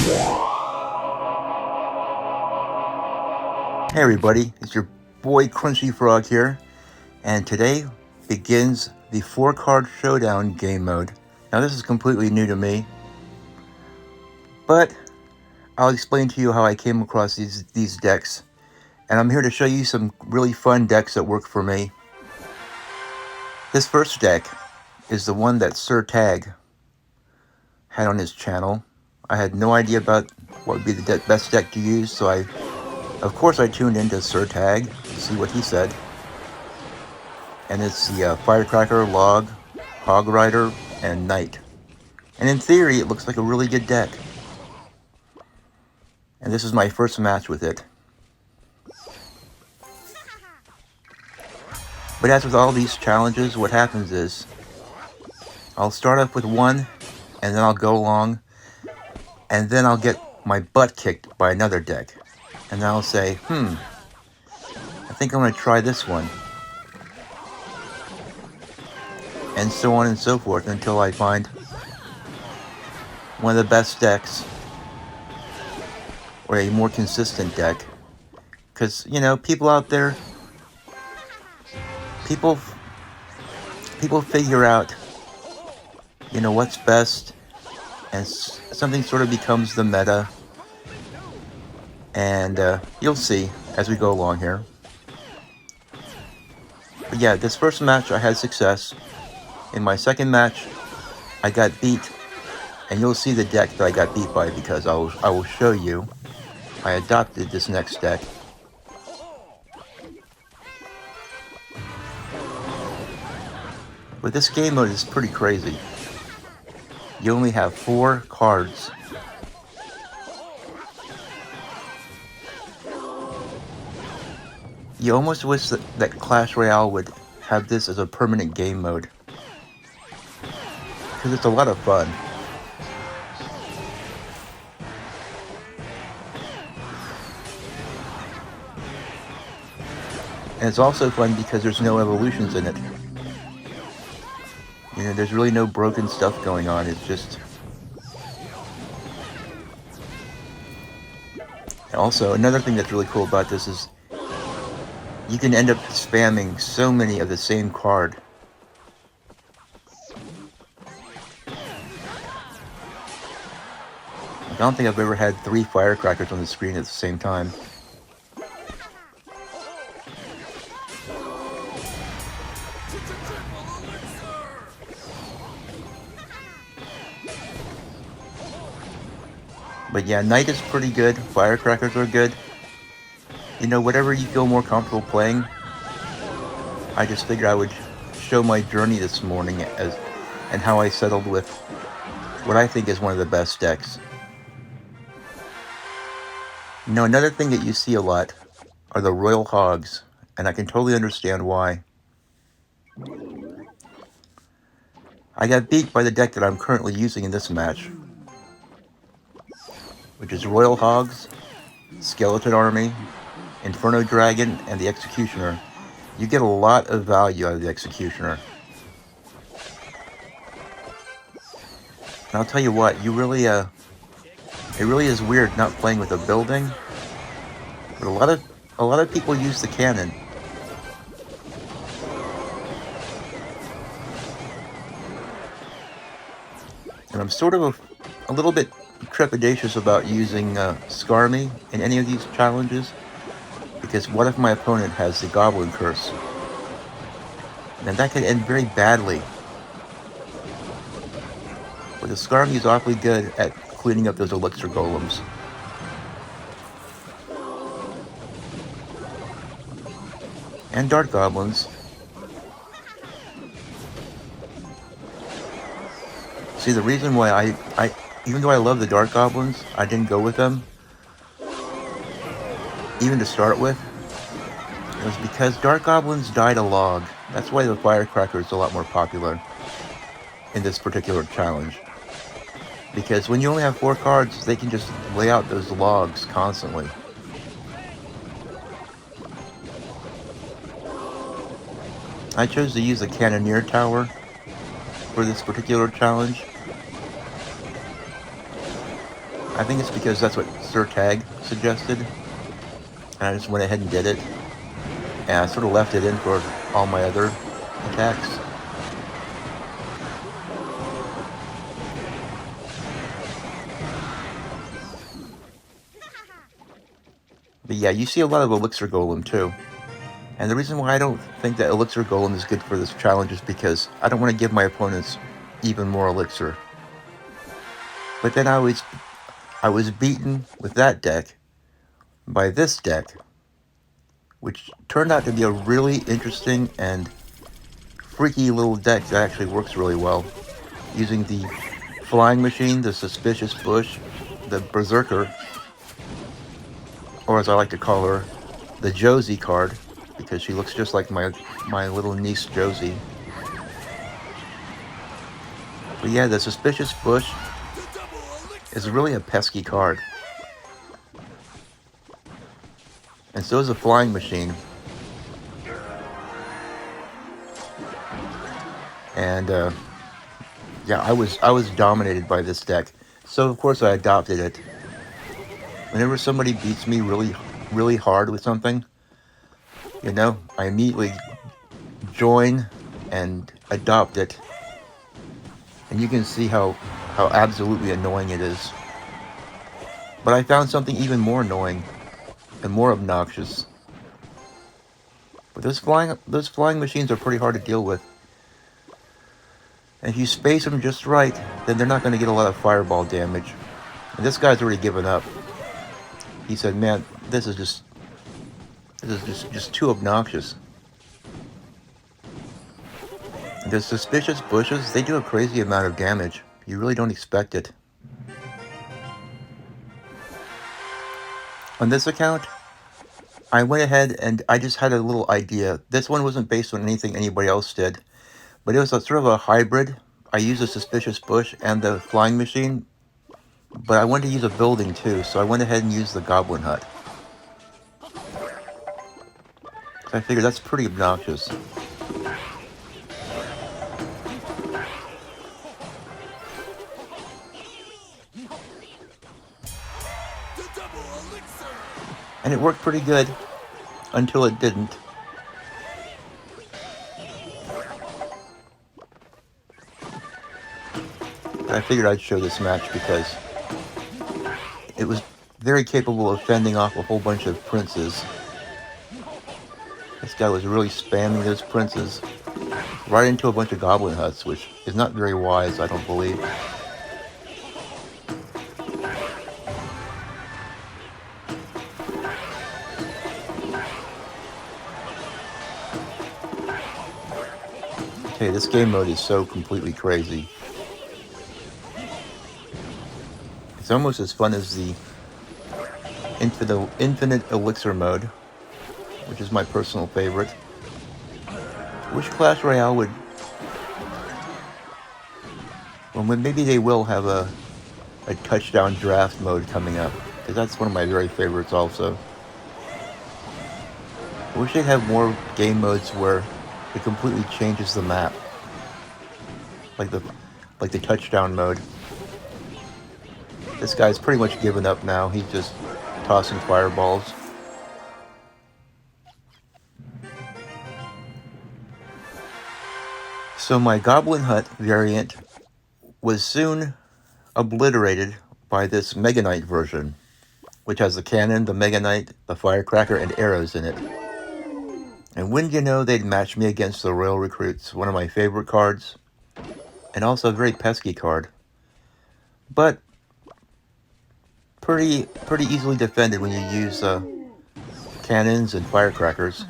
Hey everybody, it's your boy Crunchy Frog here, and today begins the 4-card Showdown game mode. Now this is completely new to me, but I'll explain to you how I came across these decks, and I'm here to show you some really fun decks that work for me. This first deck is the one that Sir Tag had on his channel. I had no idea about what would be the best deck to use, so of course I tuned into Sir Tag to see what he said. And it's the Firecracker, Log, Hog Rider, and Knight. And in theory, it looks like a really good deck. And this is my first match with it. But as with all these challenges, what happens is I'll start off with one, and then I'll go along, and then I'll get my butt kicked by another deck. And then I'll say, I think I'm going to try this one. And so on and so forth until I find one of the best decks or a more consistent deck. Because, you know, people out there, people figure out, you know, what's best, and something sort of becomes the meta. And you'll see as we go along here. But yeah, this first match I had success. In my second match, I got beat. And you'll see the deck that I got beat by because I will show you. I adopted this next deck. But this game mode is pretty crazy. You only have 4 cards. You almost wish that Clash Royale would have this as a permanent game mode. Because it's a lot of fun. And it's also fun because there's no evolutions in it. You know, there's really no broken stuff going on. It's just... Also, another thing that's really cool about this is you can end up spamming so many of the same card. I don't think I've ever had 3 firecrackers on the screen at the same time. But yeah, Knight is pretty good. Firecrackers are good. You know, whatever you feel more comfortable playing. I just figured I would show my journey this morning and how I settled with what I think is one of the best decks. You know, another thing that you see a lot are the Royal Hogs, and I can totally understand why. I got beat by the deck that I'm currently using in this match, which is Royal Hogs, Skeleton Army, Inferno Dragon, and the Executioner. You get a lot of value out of the Executioner. And I'll tell you what, it really is weird not playing with a building, but a lot of people use the cannon. And I'm sort of a little bit trepidatious about using Skarmy in any of these challenges, because what if my opponent has the Goblin Curse? And that could end very badly. But the Skarmy is awfully good at cleaning up those Elixir Golems. And Dart Goblins. See, the reason why I even though I love the Dart Goblins, I didn't go with them, even to start with. It was because Dart Goblins died a log. That's why the Firecracker is a lot more popular in this particular challenge. Because when you only have 4 cards, they can just lay out those logs constantly. I chose to use the Cannoneer Tower for this particular challenge. I think it's because that's what Sir Tag suggested, and I just went ahead and did it, and I sort of left it in for all my other attacks. But yeah, you see a lot of Elixir Golem too. And the reason why I don't think that Elixir Golem is good for this challenge is because I don't want to give my opponents even more Elixir. But then I was beaten with that deck by this deck, which turned out to be a really interesting and freaky little deck that actually works really well. Using the Flying Machine, the Suspicious Bush, the Berserker, or as I like to call her, the Josie card, because she looks just like my little niece Josie. But yeah, the Suspicious Bush is really a pesky card. And so is the Flying Machine. And yeah, I was dominated by this deck. So of course I adopted it. Whenever somebody beats me really hard with something, you know, I immediately join and adopt it. And you can see how absolutely annoying it is. But I found something even more annoying and more obnoxious. But those flying machines are pretty hard to deal with. And if you space them just right, then they're not going to get a lot of fireball damage. And this guy's already given up. He said, "Man, this is just too obnoxious." And the Suspicious Bushes, they do a crazy amount of damage. You really don't expect it. On this account, I went ahead and I just had a little idea. This one wasn't based on anything anybody else did, but it was sort of a hybrid. I used a Suspicious Bush and the Flying Machine, but I wanted to use a building too, so I went ahead and used the Goblin Hut. So I figured that's pretty obnoxious. And it worked pretty good until it didn't. I figured I'd show this match because it was very capable of fending off a whole bunch of princes. This guy was really spamming those princes right into a bunch of goblin huts, which is not very wise, I don't believe. Okay, this game mode is so completely crazy. It's almost as fun as the infinite elixir mode, which is my personal favorite. I wish Clash Royale would... Well, maybe they will have a touchdown draft mode coming up, because that's one of my very favorites also. I wish they'd have more game modes where it completely changes the map. Like the touchdown mode. This guy's pretty much given up now. He's just tossing fireballs. So my Goblin Hut variant was soon obliterated by this Mega Knight version, which has the cannon, the Mega Knight, the firecracker, and arrows in it. And wouldn't you know, they'd match me against the Royal Recruits, one of my favorite cards, and also a very pesky card. But pretty easily defended when you use cannons and firecrackers.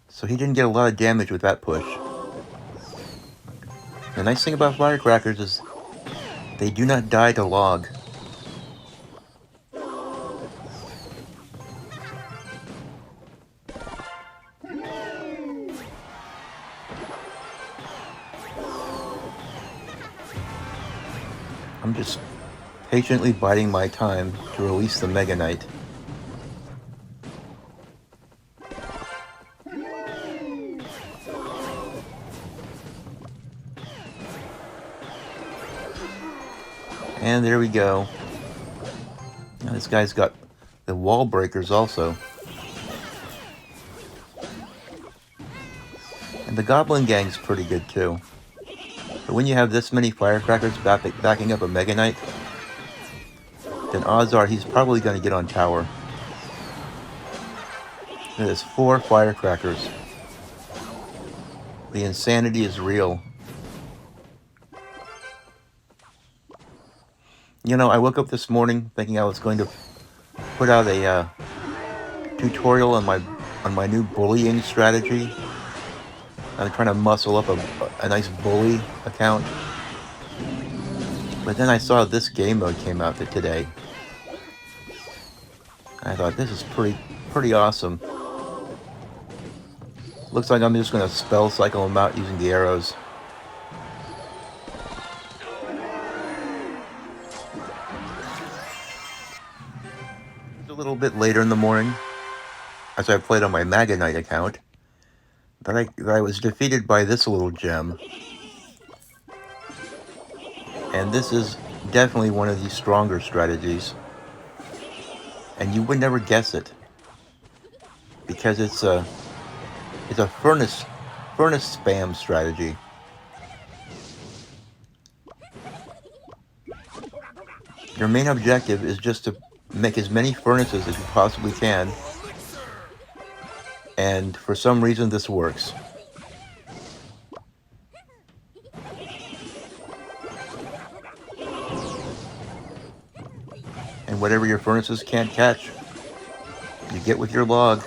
So he didn't get a lot of damage with that push. The nice thing about firecrackers is they do not die to log. I'm just patiently biding my time to release the Mega Knight. And there we go. Now this guy's got the wall breakers also. And the Goblin Gang's pretty good too. But when you have this many firecrackers backing up a Mega Knight, then odds are he's probably going to get on tower. There's 4 firecrackers. The insanity is real. You know, I woke up this morning thinking I was going to put out a tutorial on my new bullying strategy. I'm trying to muscle up a nice bully account. But then I saw this game mode came out today. I thought, this is pretty awesome. Looks like I'm just going to spell cycle them out using the arrows. A little bit later in the morning, as I played on my Mega Knight account, that I was defeated by this little gem. And this is definitely one of the stronger strategies. And you would never guess it, because it's a furnace spam strategy. Your main objective is just to make as many furnaces as you possibly can, and for some reason this works. And whatever your furnaces can't catch, you get with your log.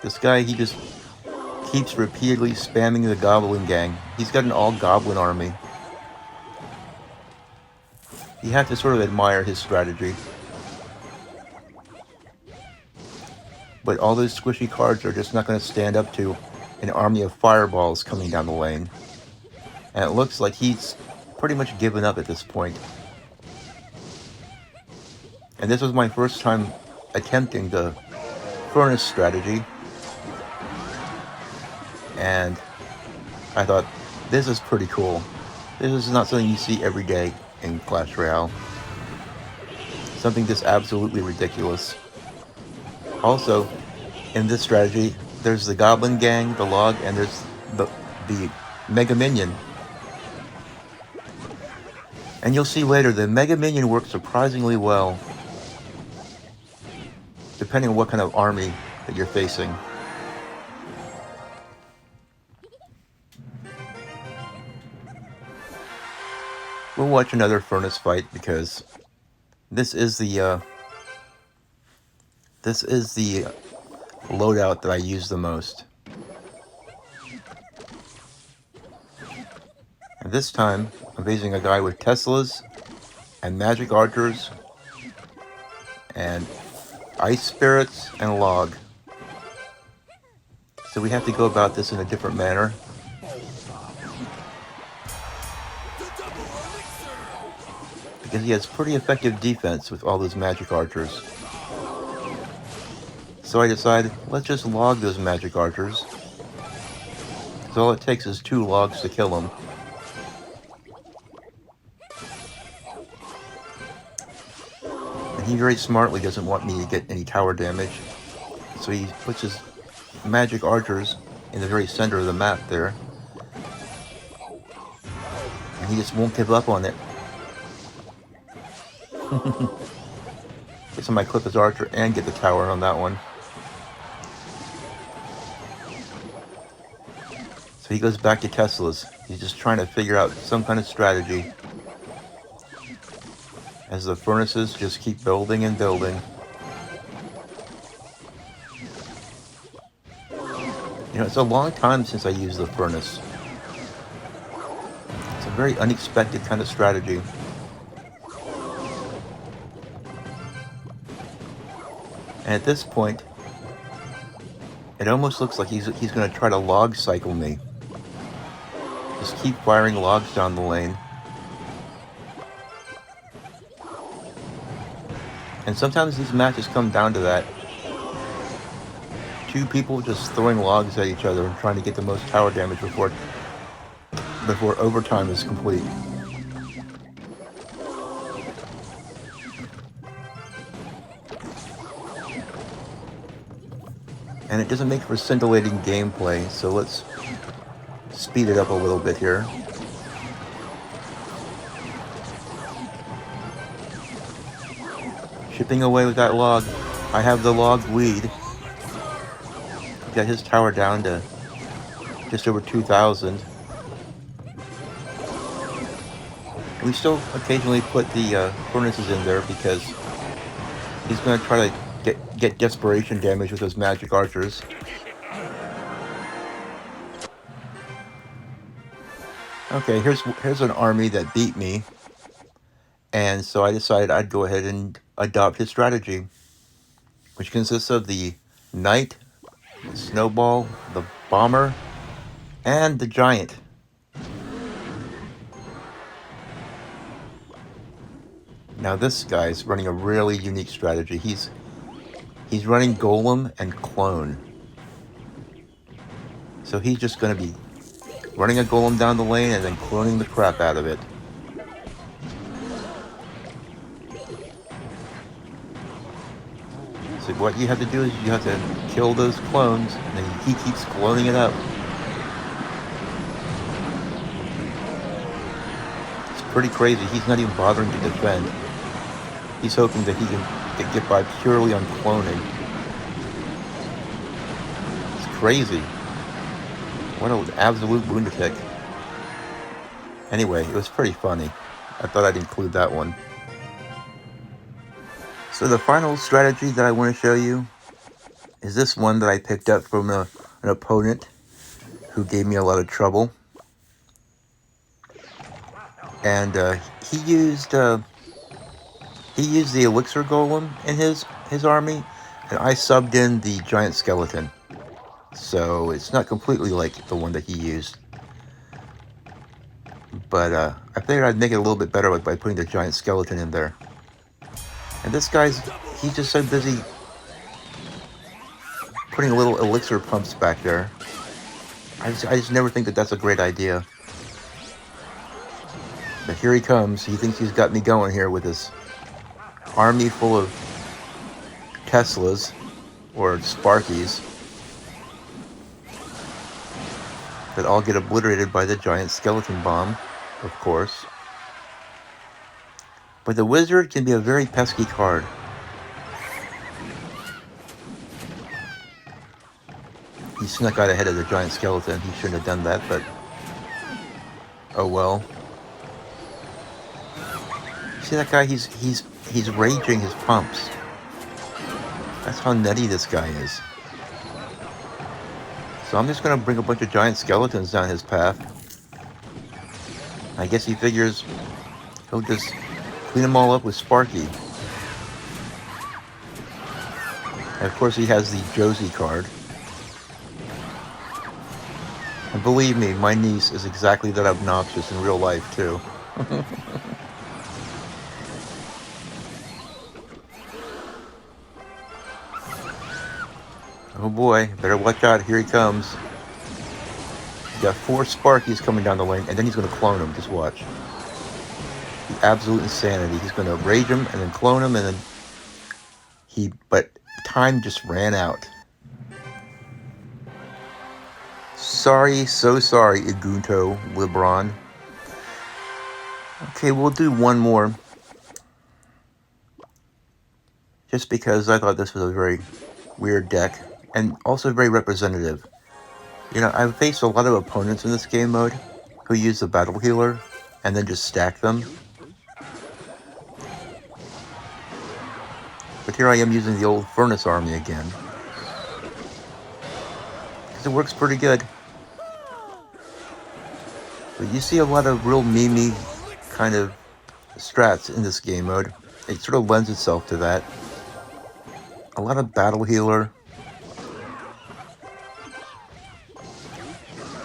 This guy, he just keeps repeatedly spamming the Goblin Gang. He's got an all-Goblin army. You have to sort of admire his strategy. But all those squishy cards are just not going to stand up to an army of fireballs coming down the lane. And it looks like he's pretty much given up at this point. And this was my first time attempting the furnace strategy. And I thought, this is pretty cool. This is not something you see every day in Clash Royale. Something just absolutely ridiculous. Also, in this strategy, there's the Goblin Gang, the log, and there's the Mega Minion. And you'll see later, the Mega Minion works surprisingly well, depending on what kind of army that you're facing. We'll watch another furnace fight, because this is the loadout that I use the most. And this time, I'm facing a guy with Teslas and magic archers and ice spirits and log. So we have to go about this in a different manner. Because he has pretty effective defense with all those magic archers. So I decided, let's just log those magic archers. Because all it takes is 2 logs to kill them. And he very smartly doesn't want me to get any tower damage. So he puts his magic archers in the very center of the map there. And he just won't give up on it. Guess I might clip his archer and get the tower on that one. So he goes back to Tesla's. He's just trying to figure out some kind of strategy as the furnaces just keep building and building. You know, it's a long time since I used the furnace. It's a very unexpected kind of strategy. And at this point, it almost looks like he's going to try to log cycle me. Just keep firing logs down the lane. And sometimes these matches come down to that. 2 people just throwing logs at each other and trying to get the most tower damage before before overtime is complete. And it doesn't make for scintillating gameplay, so let's speed it up a little bit here. Chipping away with that log. I have the log lead. Got his tower down to just over 2,000. We still occasionally put the furnaces in there because he's going to try to get desperation damage with those magic archers. Okay, here's an army that beat me, and so I decided I'd go ahead and adopt his strategy, which consists of the knight, the snowball, the bomber, and the giant. Now this guy's running a really unique strategy. He's running golem and clone. So he's just going to be running a golem down the lane and then cloning the crap out of it. So what you have to do is you have to kill those clones, and then he keeps cloning it up. It's pretty crazy. He's not even bothering to defend. He's hoping that he can get by purely on cloning. It's crazy. What an absolute lunatic. Anyway, it was pretty funny. I thought I'd include that one. So the final strategy that I want to show you is this one that I picked up from an opponent who gave me a lot of trouble. And he used the elixir golem in his army, and I subbed in the giant skeleton. So it's not completely like the one that he used. But I figured I'd make it a little bit better by putting the giant skeleton in there. And this he's just so busy putting little elixir pumps back there. I just never think that that's a great idea. But here he comes. He thinks he's got me going here with this army full of Teslas or Sparkies that all get obliterated by the giant skeleton bomb, of course. But the wizard can be a very pesky card. He snuck out ahead of the giant skeleton. He shouldn't have done that, but oh well. See that guy? He's raging his pumps. That's how nutty this guy is. So I'm just going to bring a bunch of giant skeletons down his path. I guess he figures he'll just clean them all up with Sparky. And of course he has the Josie card. And believe me, my niece is exactly that obnoxious in real life too. Oh boy, better watch out, here he comes. You got 4 Sparkies coming down the lane, and then he's going to clone them, just watch. The absolute insanity. He's going to rage him, and then clone him, and then but time just ran out. Sorry, so sorry, Igunto Libron. Okay, we'll do one more. Just because I thought this was a very weird deck. And also very representative. You know, I've faced a lot of opponents in this game mode who use the battle healer and then just stack them. But here I am using the old furnace army again. Because it works pretty good. But you see a lot of real memey kind of strats in this game mode. It sort of lends itself to that. A lot of battle healer.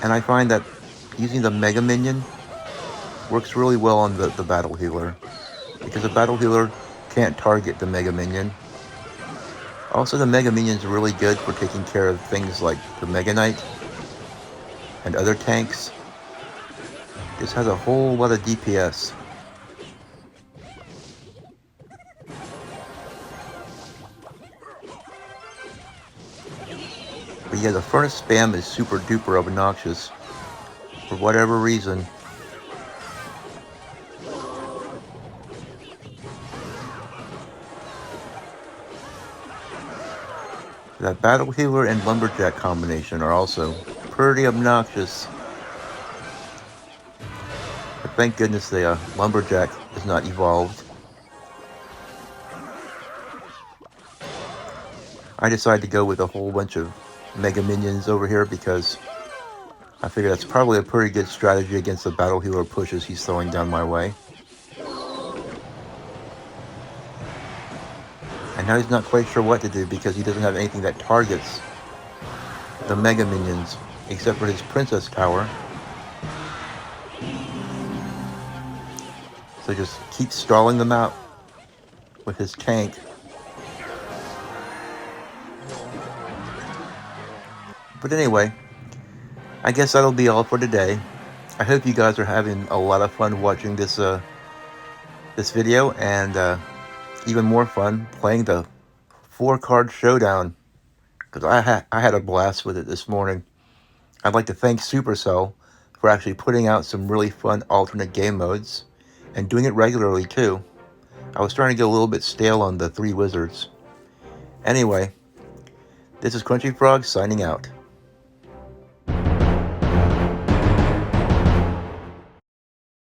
And I find that using the Mega Minion works really well on the Battle Healer. Because the Battle Healer can't target the Mega Minion. Also, the Mega Minion is really good for taking care of things like the Mega Knight and other tanks. Just has a whole lot of DPS. But yeah, the furnace spam is super duper obnoxious. For whatever reason. That battle healer and lumberjack combination are also pretty obnoxious. But thank goodness the lumberjack is not evolved. I decided to go with a whole bunch of mega minions over here because I figure that's probably a pretty good strategy against the battle healer pushes he's throwing down my way. And now he's not quite sure what to do because he doesn't have anything that targets the mega minions except for his princess tower. So just keep stalling them out with his tank. But anyway, I guess that'll be all for today. I hope you guys are having a lot of fun watching this this video, and even more fun playing the 4-card Showdown, because I had a blast with it this morning. I'd like to thank Supercell for actually putting out some really fun alternate game modes, and doing it regularly too. I was starting to get a little bit stale on the 3 wizards. Anyway, this is Crunchy Frog signing out.